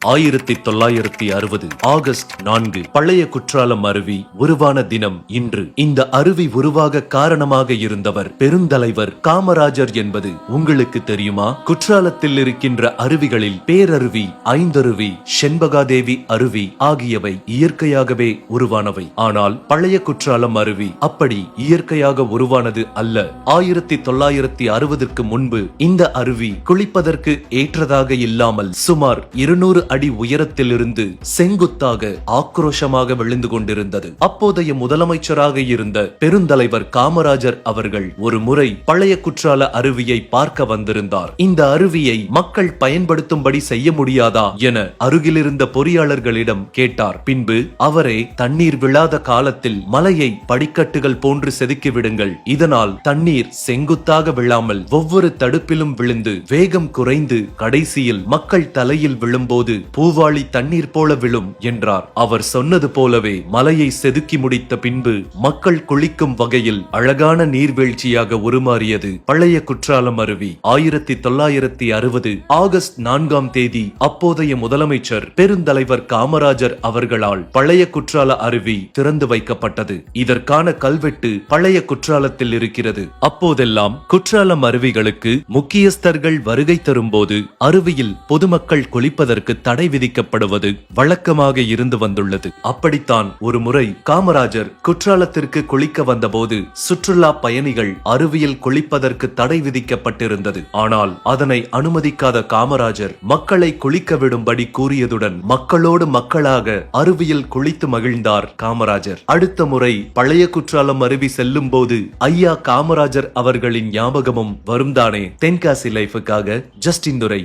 1960 August 4 பழைய குற்றாலம் அருவி உருவான தினம் இன்று. இந்த அருவி உருவாக காரணமாக இருந்தவர் பெருந்தலைவர் காமராஜர் என்பது உங்களுக்கு தெரியுமா? குற்றாலத்தில் இருக்கின்ற அருவிகளில் பேரருவி, ஐந்தருவி, செண்பகாதேவி அருவி ஆகியவை இயற்கையாகவே உருவானவை. ஆனால் பழைய குற்றாலம் அருவி அப்படி இயற்கையாக உருவானது அல்ல. 1960க்கு முன்பு இந்த அருவி குளிப்பதற்கு ஏற்றதாக இல்லாமல் சுமார் 200 அடி உயரத்திலிருந்து செங்குத்தாக ஆக்ரோஷமாக விழுந்து கொண்டிருந்தது. அப்போதைய முதலமைச்சராக இருந்த பெருந்தலைவர் காமராஜர் அவர்கள் ஒரு முறை பழைய குற்றால அருவியை பார்க்க வந்திருந்தார். இந்த அருவியை மக்கள் பயன்படுத்தும்படி செய்ய முடியாதா என அருகிலிருந்த பொறியாளர்களிடம் கேட்டார். பின்பு அவரே தண்ணீர் விழாத காலத்தில் மலையை படிக்கட்டுகள் போன்று செதுக்கி விடுங்கள், இதனால் தண்ணீர் செங்குத்தாக விழாமல் ஒவ்வொரு தடுப்பிலும் விழுந்து வேகம் குறைந்து கடைசியில் மக்கள் தலையில் விழும்போது பூவாளி தண்ணீர் போல விழும் என்றார். அவர் சொன்னது போலவே மலையை செதுக்கி முடித்த பின்பு மக்கள் குளிக்கும் வகையில் அழகான நீர்வீழ்ச்சியாக உருமாறியது பழைய குற்றாலம் அருவி. 1960 ஆகஸ்ட் 4 அப்போதைய முதலமைச்சர் பெருந்தலைவர் காமராஜர் அவர்களால் பழைய குற்றால அருவி திறந்து வைக்கப்பட்டது. இதற்கான கல்வெட்டு பழைய குற்றாலத்தில் இருக்கிறது. அப்போதெல்லாம் குற்றாலம் அருவிகளுக்கு முக்கியஸ்தர்கள் வருகை தரும்போது அருவியில் பொதுமக்கள் குளிப்பதற்கு தடை விதிக்கப்படுவது வழக்கமாக இருந்து வந்துள்ளது. அப்படித்தான் ஒரு முறை காமராஜர் குற்றாலத்திற்கு குளிக்க வந்தபோது சுற்றுலா பயணிகள் அருவியில் குளிப்பதற்கு தடை விதிக்கப்பட்டிருந்தது. ஆனால் அதனை அனுமதிக்காத காமராஜர் மக்களை குளிக்க விடும்படி கூறியதுடன் மக்களோடு மக்களாக அருவியில் குளித்து மகிழ்ந்தார் காமராஜர். அடுத்த முறை பழைய குற்றாலம் அருவி செல்லும் போது ஐயா காமராஜர் அவர்களின் ஞாபகமும் வரும்தானே. தென்காசி லைஃபுக்காக ஜஸ்டின் துரை.